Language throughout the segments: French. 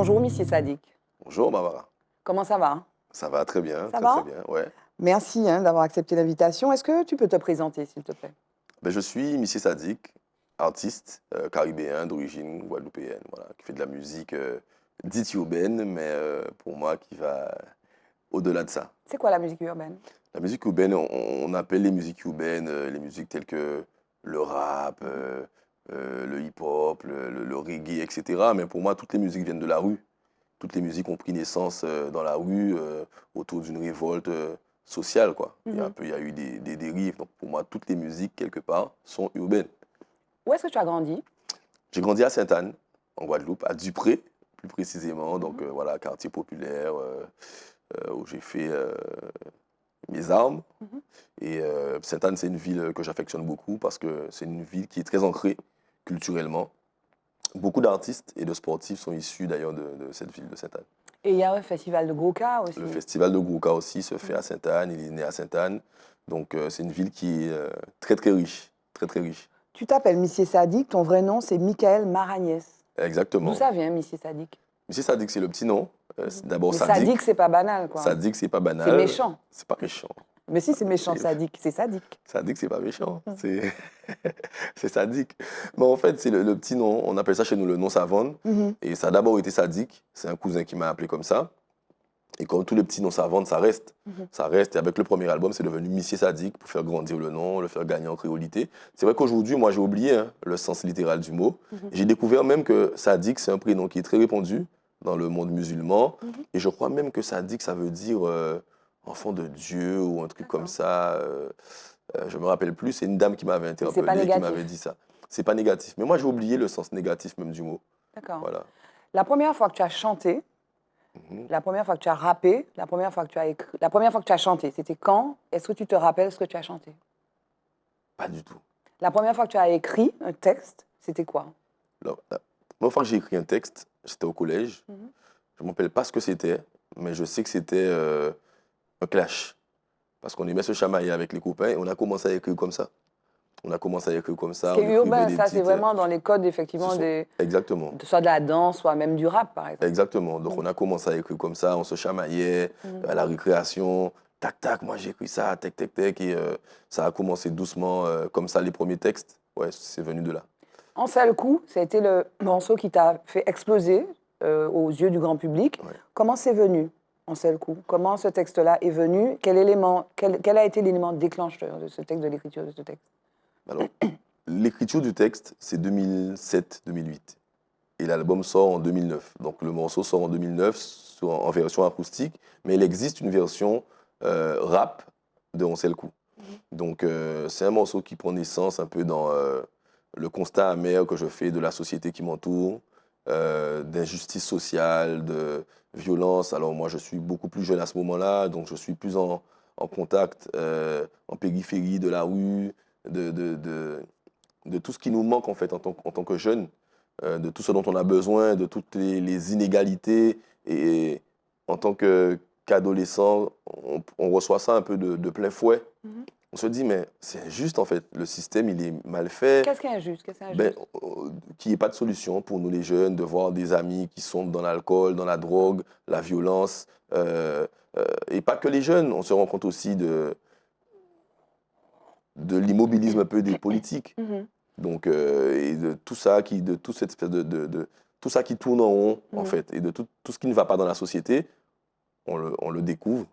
Bonjour, Monsieur Sadiq. Bonjour Barbara. Comment ça va? Ça va très bien, Ça très va? bien, ouais. Merci d'avoir accepté l'invitation. Est-ce que tu peux te présenter, s'il te plaît? Ben, je suis Missy Sadiq, artiste caribéen d'origine guadeloupéenne, voilà, qui fait de la musique dite urbaine, mais pour moi qui va au-delà de ça. C'est quoi la musique urbaine? La musique urbaine, on appelle les musiques urbaines les musiques telles que le rap, le hip-hop, le reggae, etc. Mais pour moi, toutes les musiques viennent de la rue. Toutes les musiques ont pris naissance dans la rue autour d'une révolte sociale, quoi. Mhm. Il y a eu des dérives. Donc pour moi, toutes les musiques, quelque part, sont urbaines. Où est-ce que tu as grandi? J'ai grandi à Sainte-Anne, en Guadeloupe, à Dupré, plus précisément. Donc Mhm. voilà, quartier populaire où j'ai fait mes armes. Mhm. Et Sainte-Anne, c'est une ville que j'affectionne beaucoup parce que c'est une ville qui est très ancrée culturellement. Beaucoup d'artistes et de sportifs sont issus d'ailleurs de cette ville de Sainte-Anne. Et il y a un festival de Goka aussi. Le festival de Gouka aussi se fait à Sainte-Anne, il est né à Sainte-Anne. Donc c'est une ville qui est très très riche, très très riche. Tu t'appelles Monsieur Sadiq, ton vrai nom c'est Michael Maragnès. D'où Exactement. ça vient, Monsieur Sadiq? Monsieur Sadiq, c'est le petit nom. D'abord Mais Sadiq. Sadiq, c'est pas banal, quoi. Sadiq, c'est pas banal. C'est méchant. C'est pas méchant. Mais si, c'est méchant, Et Sadiq. C'est Sadiq. Sadiq, c'est pas méchant. C'est Sadiq. Mais en fait, c'est le petit nom. On appelle ça chez nous le nom savane. Mhm. Et ça a d'abord été Sadiq. C'est un cousin qui m'a appelé comme ça. Et comme tous les petits noms savants, ça reste. Mhm. Ça reste. Et avec le premier album, c'est devenu Monsieur Sadiq pour faire grandir le nom, le faire gagner en créolité. C'est vrai qu'aujourd'hui, moi, j'ai oublié le sens littéral du mot. Mhm. J'ai découvert même que Sadiq, c'est un prénom qui est très répandu dans le monde musulman. Mhm. Et je crois même que Sadiq, ça veut dire enfant de Dieu ou un truc comme D'accord. ça. Je me rappelle plus. C'est une dame qui m'avait Mais c'est pas interpellé, qui m'avait négatif. dit ça. C'est pas négatif. Mais moi, j'ai oublié le sens négatif même du mot. D'accord. Voilà. La première fois que tu as chanté, Mhm. la première fois que tu as rappé, la première fois que tu as écrit, la première fois que tu as chanté, c'était quand? Est-ce que tu te rappelles ce que tu as chanté? Pas du tout. La première fois que tu as écrit un texte, c'était quoi? Alors, la première fois que j'ai écrit un texte, c'était au collège. Mhm. Je ne me rappelle pas ce que c'était, mais je sais que c'était un clash. Parce qu'on aimait se chamailler avec les copains et on a commencé à écrire comme ça. On a commencé à écrire comme Ce ça, qui on est écrivait urbain, des ça, c'est petites... vraiment dans les codes, ce effectivement, sont... Exactement. soit de la danse, soit même du rap, par exemple. Exactement. Donc on a commencé à écrire comme ça, on se chamaillait Mhm. à la récréation. Tac, tac, moi j'ai écrit ça, tac, tac, tac. Et ça a commencé doucement comme ça, les premiers textes. Ouais, c'est venu de là. En seul coup, ça a été le morceau qui t'a fait exploser aux yeux du grand public. Ouais. Comment c'est venu, en seul coup? Comment ce texte-là est venu? Quel a été l'élément déclencheur de ce texte, de l'écriture de ce texte? Alors, l'écriture du texte, c'est 2007-2008. Et l'album sort en 2009. Donc le morceau sort en 2009 en version acoustique, mais il existe une version rap de On sait le coup. Donc c'est un morceau qui prend naissance un peu dans le constat amer que je fais de la société qui m'entoure, d'injustice sociale, de violence. Alors moi je suis beaucoup plus jeune à ce moment-là, donc je suis plus en contact, en périphérie de la rue, de, de, de, de tout ce qui nous manque en fait en tant que jeunes, de tout ce dont on a besoin, de toutes les inégalités. Et en tant qu'adolescent, on reçoit ça un peu de plein fouet. Mhm. On se dit, mais c'est injuste en fait, le système il est mal fait. Qu'est-ce qui est injuste? Qu'est-ce qui est Ben, injuste? qu'il n'y ait pas de solution pour nous les jeunes, de voir des amis qui sont dans l'alcool, dans la drogue, la violence. Et pas que les jeunes, on se rend compte aussi de l'immobilisme un peu des politiques. Mhm. Donc, et de tout ça de toute cette espèce tout ça qui tourne en rond, en Mhm. fait, et de tout ce qui ne va pas dans la société, on le découvre,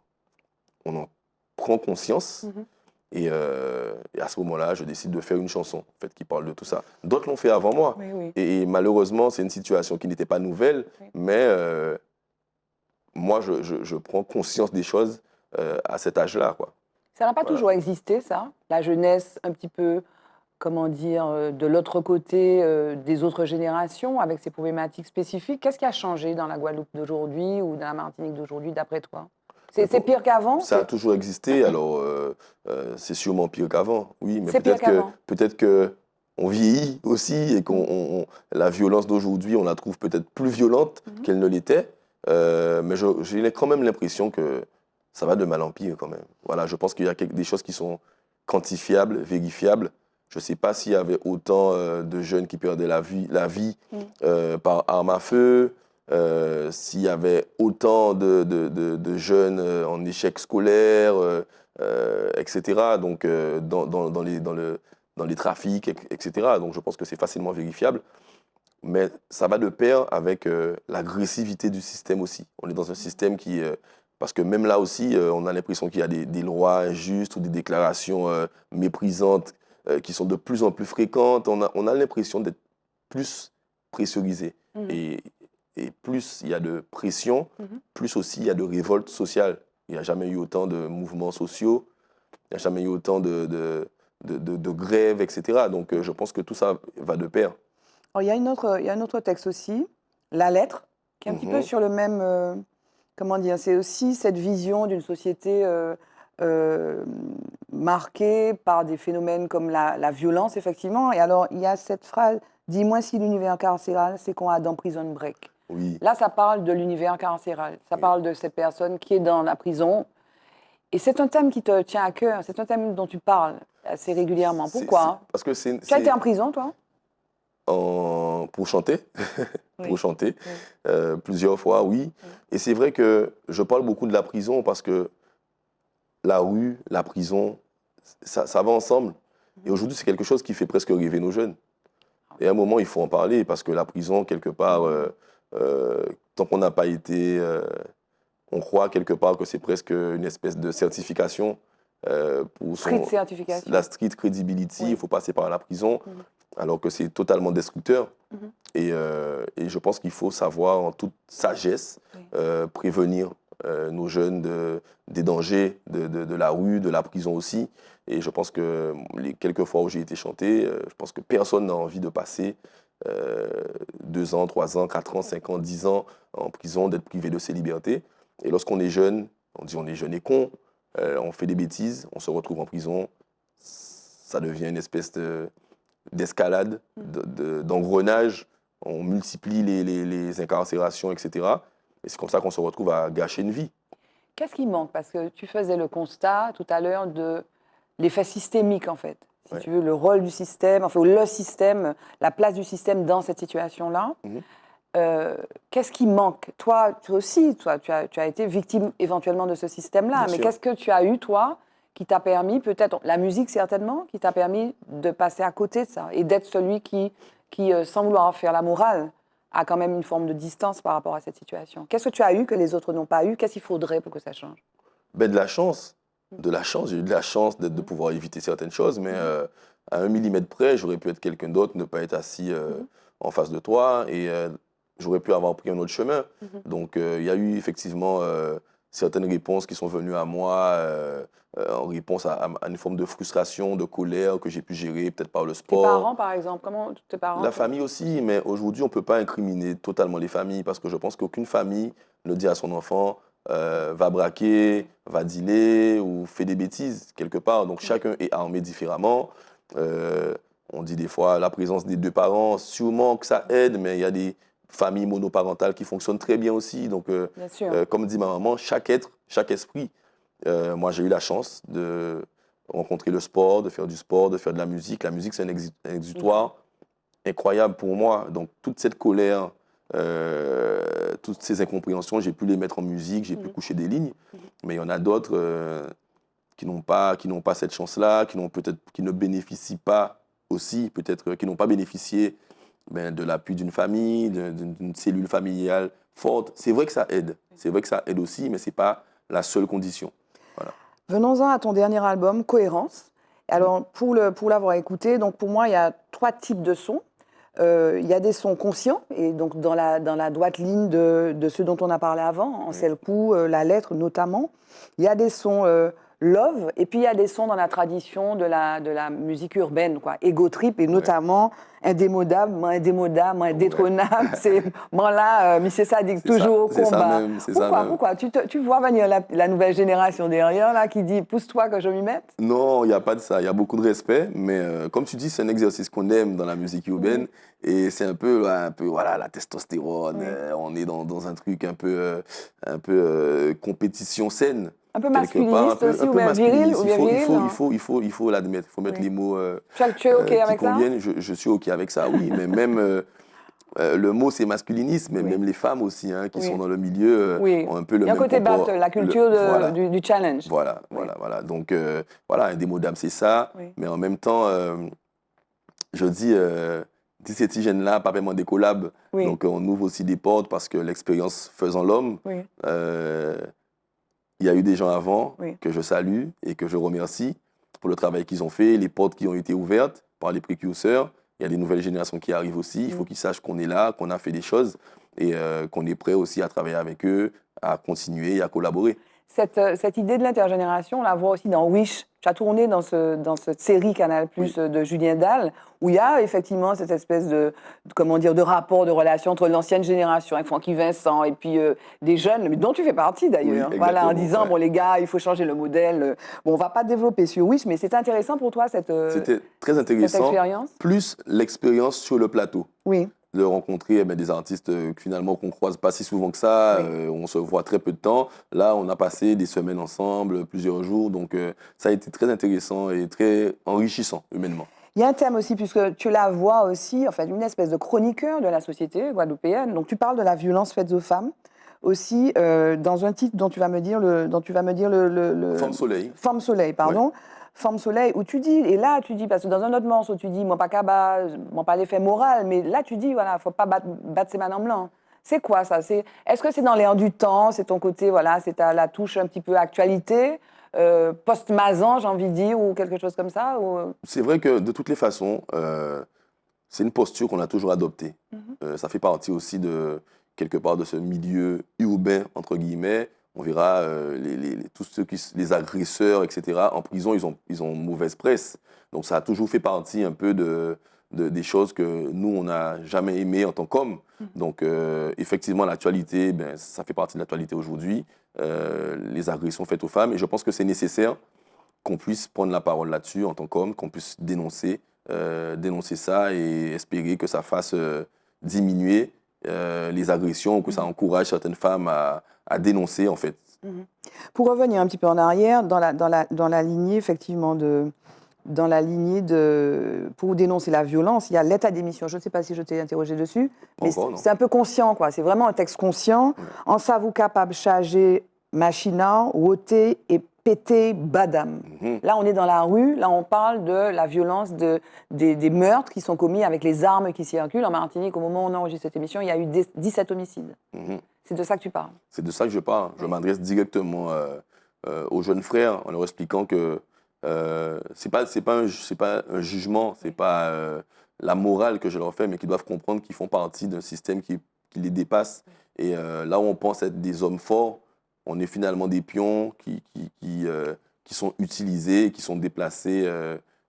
on en prend conscience, Mhm. et à ce moment-là, je décide de faire une chanson, en fait, qui parle de tout ça. D'autres l'ont fait avant moi, Oui, oui. et malheureusement, c'est une situation qui n'était pas nouvelle, Oui. mais moi, je prends conscience des choses à cet âge-là, quoi. Ça n'a pas Voilà. toujours existé, ça? La jeunesse un petit peu, comment dire, de l'autre côté des autres générations, avec ses problématiques spécifiques. Qu'est-ce qui a changé dans la Guadeloupe d'aujourd'hui ou dans la Martinique d'aujourd'hui, d'après toi? Mais C'est pire qu'avant? ça a toujours existé, alors c'est sûrement pire qu'avant, oui, mais C'est pire qu'avant. peut-être que on vieillit aussi et la violence d'aujourd'hui, on la trouve peut-être plus violente Mhm. qu'elle ne l'était, mais j'ai quand même l'impression que ça va de mal en pire quand même. Voilà, je pense qu'il y a des choses qui sont quantifiables, vérifiables. Je ne sais pas s'il y avait autant de jeunes qui perdaient la vie Mhm. par arme à feu. s'il y avait autant de jeunes en échec scolaire, etc., donc dans les trafics, etc. Donc je pense que c'est facilement vérifiable. Mais ça va de pair avec l'agressivité du système aussi. On est dans un système qui... parce que même là aussi, on a l'impression qu'il y a des lois injustes ou des déclarations méprisantes qui sont de plus en plus fréquentes. On a l'impression d'être plus pressurisé. Mhm. Et plus il y a de pression, Mhm. plus aussi il y a de révolte sociale. Il n'y a jamais eu autant de mouvements sociaux, il n'y a jamais eu autant de grèves, etc. Donc je pense que tout ça va de pair. Alors, il y a un autre texte aussi, La lettre, qui est un petit peu Mhm. sur le même. Comment dire? C'est aussi cette vision d'une société euh, marquée par des phénomènes comme la violence, effectivement. Et alors, il y a cette phrase, dis-moi si l'univers carcéral, c'est qu'on a dans Prison Break. Oui, Là, ça parle de l'univers carcéral. Ça oui. parle de cette personne qui est dans la prison. Et c'est un thème qui te tient à cœur. C'est un thème dont tu parles assez régulièrement. Pourquoi? Parce que Tu as été en prison, toi? pour chanter, Oui. pour chanter, Oui. plusieurs fois, oui. Oui. Et c'est vrai que je parle beaucoup de la prison parce que la rue, la prison, ça va ensemble. Et aujourd'hui, c'est quelque chose qui fait presque rêver nos jeunes. Et à un moment, il faut en parler parce que la prison, quelque part, euh, tant qu'on n'a pas été, on croit quelque part que c'est presque une espèce de certification pour Street certification. la street credibility. Oui. Il faut passer par la prison, Mhm. alors que c'est totalement destructeur. Mhm. Et je pense qu'il faut savoir en toute sagesse Oui. prévenir nos jeunes des dangers de la rue, de la prison aussi. Et je pense que les quelques fois où j'ai été chanté, je pense que personne n'a envie de passer 2 ans, 3 ans, 4 ans, 5 ans, 10 ans en prison, d'être privé de ses libertés. Et lorsqu'on est jeune, on dit on est jeune et con, on fait des bêtises, on se retrouve en prison, ça devient une espèce d'escalade, d'engrenage, on multiplie les incarcérations, etc. Et c'est comme ça qu'on se retrouve à gâcher une vie. Qu'est-ce qui manque? Parce que tu faisais le constat tout à l'heure de l'effet systémique, en fait. Si Ouais. tu veux, le rôle du système, enfin, le système, la place du système dans cette situation-là. Mhm. Qu'est-ce qui manque? Toi aussi, tu as été victime éventuellement de ce système-là, Bien mais sûr. qu'est-ce que tu as eu, toi, qui t'a permis, peut-être, la musique certainement, qui t'a permis de passer à côté de ça et d'être celui qui sans vouloir faire la morale, a quand même une forme de distance par rapport à cette situation. Qu'est-ce que tu as eu que les autres n'ont pas eu? Qu'est-ce qu'il faudrait pour que ça change? Ben, de la chance. De la chance. J'ai eu de la chance de pouvoir éviter certaines choses, mais à 1 millimètre près, j'aurais pu être quelqu'un d'autre, ne pas être assis en face de toi et j'aurais pu avoir pris un autre chemin. Donc, il y a eu effectivement certaines réponses qui sont venues à moi en réponse à une forme de frustration, de colère que j'ai pu gérer peut-être par le Tes sport. parents, par exemple, comment tes parents? La famille aussi, mais aujourd'hui, on ne peut pas incriminer totalement les familles parce que je pense qu'aucune famille ne dit à son enfant va braquer, va dealer ou fait des bêtises quelque part. Donc chacun est armé différemment. On dit des fois la présence des 2 parents, sûrement que ça aide, mais il y a des familles monoparentales qui fonctionnent très bien aussi. Donc, Bien sûr. comme dit ma maman, chaque être, chaque esprit. Moi, j'ai eu la chance de rencontrer le sport, de faire du sport, de faire de la musique. La musique, c'est un exutoire incroyable pour moi. Donc, toute cette colère, toutes ces incompréhensions, j'ai pu les mettre en musique, j'ai pu coucher des lignes. Mais il y en a d'autres qui n'ont pas cette chance-là, qui ne bénéficient pas aussi, peut-être, qui n'ont pas bénéficié de l'appui d'une famille, d'une cellule familiale forte. C'est vrai que ça aide. C'est vrai que ça aide aussi, mais ce n'est pas la seule condition. Voilà. Venons-en à ton dernier album, Cohérence. Alors, pour l'avoir écouté, donc pour moi, il y a 3 types de sons. Il y a des sons conscients, et donc dans la droite ligne de ceux dont on a parlé avant, en Selcou, la lettre notamment. Il y a des sons love, et puis il y a des sons dans la tradition de la musique urbaine, quoi. Ego trip, et notamment indémodable, indétrônable. C'est moi là, mais c'est ça, dit toujours au combat. Pourquoi tu vois venir la nouvelle génération derrière là qui dit pousse-toi que je m'y mette? Non, il n'y a pas de ça. Il y a beaucoup de respect, mais comme tu dis, c'est un exercice qu'on aime dans la musique urbaine et c'est un peu voilà, la testostérone. On est dans un truc un peu compétition saine. Un peu Quelque part, masculiniste aussi, ou bien viril, il faut l'admettre, il faut mettre les mots Tu es OK qui avec ça? conviennent. Je suis OK avec ça, oui, mais même le mot c'est masculinisme, mais Oui. même les femmes aussi hein, qui Oui. sont dans le milieu Oui. ont un peu le Il y a un même côté comportement. battle, la culture Voilà. du challenge. Voilà, Oui. voilà. Donc, voilà, un démo d'âme, c'est ça. Oui. Mais en même temps, je dis ces petits jeunes-là, pas vraiment des collabs. Oui. Donc, on ouvre aussi des portes parce que l'expérience faisant l'homme, Oui. il y a eu des gens avant Oui. que je salue et que je remercie pour le travail qu'ils ont fait, les portes qui ont été ouvertes par les précurseurs. Il y a des nouvelles générations qui arrivent aussi. Il faut qu'ils sachent qu'on est là, qu'on a fait des choses et qu'on est prêt aussi à travailler avec eux, à continuer et à collaborer. Cette idée de l'intergénération, on la voit aussi dans Wish. Tu as tourné dans cette série Canal+ Oui. de Julien Dalle, où il y a effectivement cette espèce comment dire, de rapport, de relation entre l'ancienne génération, avec Francky Vincent, et puis des jeunes, mais dont tu fais partie d'ailleurs. Oui, Voilà, en exactement, disant, ouais. bon les gars, il faut changer le modèle. Bon, on va pas développer sur Wish, mais c'est intéressant pour toi cette C'était très intéressant, expérience. plus l'expérience sur le plateau. Oui. De rencontrer des artistes finalement qu'on croise pas si souvent que ça, Oui. on se voit très peu de temps. Là, on a passé des semaines ensemble, plusieurs jours, donc ça a été très intéressant et très enrichissant humainement. Il y a un thème aussi, puisque tu la vois aussi, en fait, une espèce de chroniqueur de la société guadeloupéenne. Donc, tu parles de la violence faite aux femmes, aussi dans un titre dont tu vas me dire Femme Soleil. Femme Soleil, pardon. Ouais. Femme Soleil, où tu dis, et là, tu dis, parce que dans un autre morceau, tu dis, moi, pas cabas, moi, pas l'effet moral, mais là, tu dis, voilà, faut pas battre ses mains en blanc. C'est quoi ça? Est-ce que c'est dans l'air du temps? C'est ton côté, voilà, c'est la touche un petit peu actualité? Post-Mazan, j'ai envie de dire, ou quelque chose comme ça ou... C'est vrai que de toutes les façons, c'est une posture qu'on a toujours adoptée. Ça fait partie aussi quelque part de ce milieu urbain, entre guillemets. On verra tous ceux les agresseurs, etc. En prison, ils ont mauvaise presse. Donc ça a toujours fait partie un peu des choses que nous, on n'a jamais aimées en tant qu'hommes. Donc effectivement, l'actualité, ça fait partie de l'actualité aujourd'hui. Les agressions faites aux femmes. Et je pense que c'est nécessaire qu'on puisse prendre la parole là-dessus en tant qu'homme, qu'on puisse dénoncer ça et espérer que ça fasse diminuer les agressions, que ça encourage certaines femmes à dénoncer en fait. Pour revenir un petit peu en arrière, dans la lignée effectivement pour dénoncer la violence, il y a l'état d'émission. Je ne sais pas si je t'ai interrogé dessus, mais c'est un peu conscient, quoi. C'est vraiment un texte conscient. En savez-vous capable charger machina, woter et péter badam. Là, on est dans la rue. Là, on parle de la violence des meurtres qui sont commis avec les armes qui circulent. En Martinique, au moment où on enregistre cette émission, il y a eu 17 homicides. C'est de ça que tu parles. C'est de ça que je parle. Je m'adresse directement aux jeunes frères en leur expliquant que c'est pas un jugement, c'est pas la morale que je leur fais, mais qu'ils doivent comprendre qu'ils font partie d'un système qui les dépasse. Et là où on pense être des hommes forts, on est finalement des pions qui sont utilisés, qui sont déplacés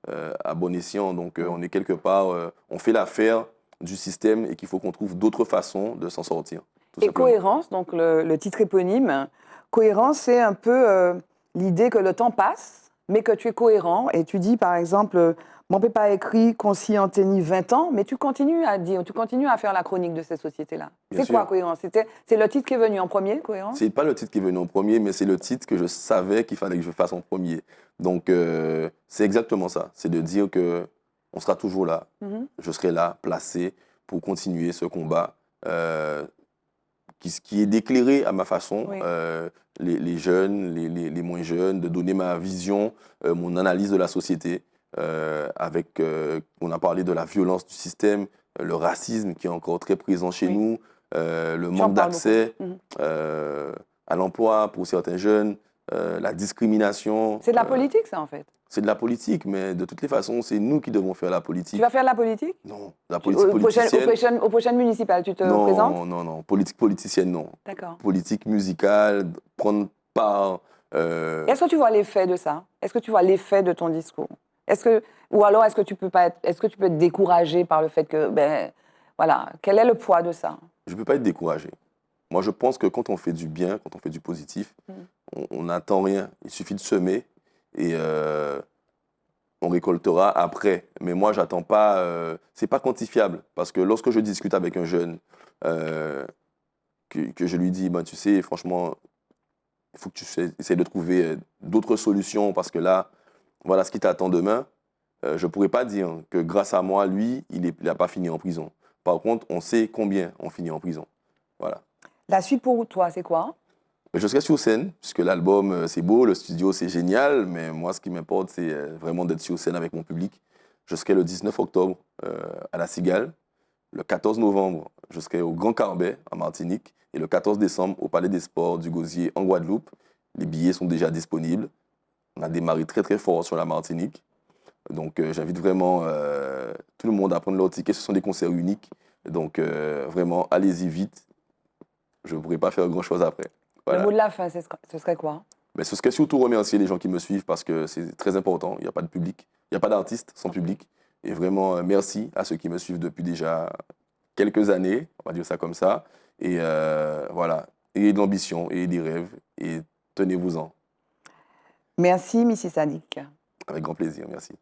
à bon escient. Donc on est quelque part, on fait l'affaire du système et qu'il faut qu'on trouve d'autres façons de s'en sortir. Et cohérence, donc le titre éponyme, cohérence, c'est un peu l'idée que le temps passe, mais que tu es cohérent. Et tu dis, par exemple, mon père pas écrit conscient tenni 20 ans, mais tu continues à dire, tu continues à faire la chronique de cette société-là. C'est quoi cohérence? C'est le titre qui est venu en premier, cohérence? C'est pas le titre qui est venu en premier, mais c'est le titre que je savais qu'il fallait que je fasse en premier. Donc c'est exactement ça. C'est de dire que on sera toujours là. Je serai là, placé pour continuer ce combat. Qui est d'éclairer à ma façon les jeunes, les moins jeunes, de donner ma vision, mon analyse de la société. On a parlé de la violence du système, le racisme qui est encore très présent chez nous, le manque d'accès à l'emploi pour certains jeunes, la discrimination. C'est de la politique, ça, en fait. C'est de la politique, mais de toutes les façons, c'est nous qui devons faire la politique. Tu vas faire de la politique? Non, la politique politicienne. Aux prochaines municipales, tu te présentes? Non. Politique politicienne, non. D'accord. Politique musicale, prendre part. Est-ce que tu vois l'effet de ça? Est-ce que tu vois l'effet de ton discours? Ou alors est-ce que tu peux être découragé par le fait que, voilà, quel est le poids de ça? Je ne peux pas être découragé. Moi, je pense que quand on fait du bien, quand on fait du positif, on n'attend rien. Il suffit de semer et on récoltera après. Mais moi, j'attends pas. C'est pas quantifiable parce que lorsque je discute avec un jeune, que je lui dis, tu sais, franchement, il faut que tu essaies de trouver d'autres solutions parce que là, voilà ce qui t'attend demain. Je ne pourrais pas dire que grâce à moi, lui, il n'a pas fini en prison. Par contre, on sait combien on finit en prison. Voilà. La suite pour toi, c'est quoi? Mais je serai sur scène, puisque l'album, c'est beau, le studio, c'est génial, mais moi, ce qui m'importe, c'est vraiment d'être sur scène avec mon public. Je serai le 19 octobre à La Cigale, le 14 novembre, je serai au Grand Carbet, en Martinique, et le 14 décembre, au Palais des Sports du Gosier, en Guadeloupe. Les billets sont déjà disponibles. On a démarré très, très fort sur la Martinique. Donc, j'invite vraiment tout le monde à prendre leur ticket. Ce sont des concerts uniques. Donc, vraiment, allez-y vite. Je ne pourrai pas faire grand-chose après. Le Voilà. mot de la fin, ce serait quoi? Mais ce serait surtout remercier les gens qui me suivent parce que c'est très important. Il n'y a pas de public, il n'y a pas d'artiste sans public. Et vraiment, merci à ceux qui me suivent depuis déjà quelques années, on va dire ça comme ça. Et voilà, ayez de l'ambition, ayez des rêves et tenez-vous-en. Merci, Missy Sadiq. Avec grand plaisir, merci.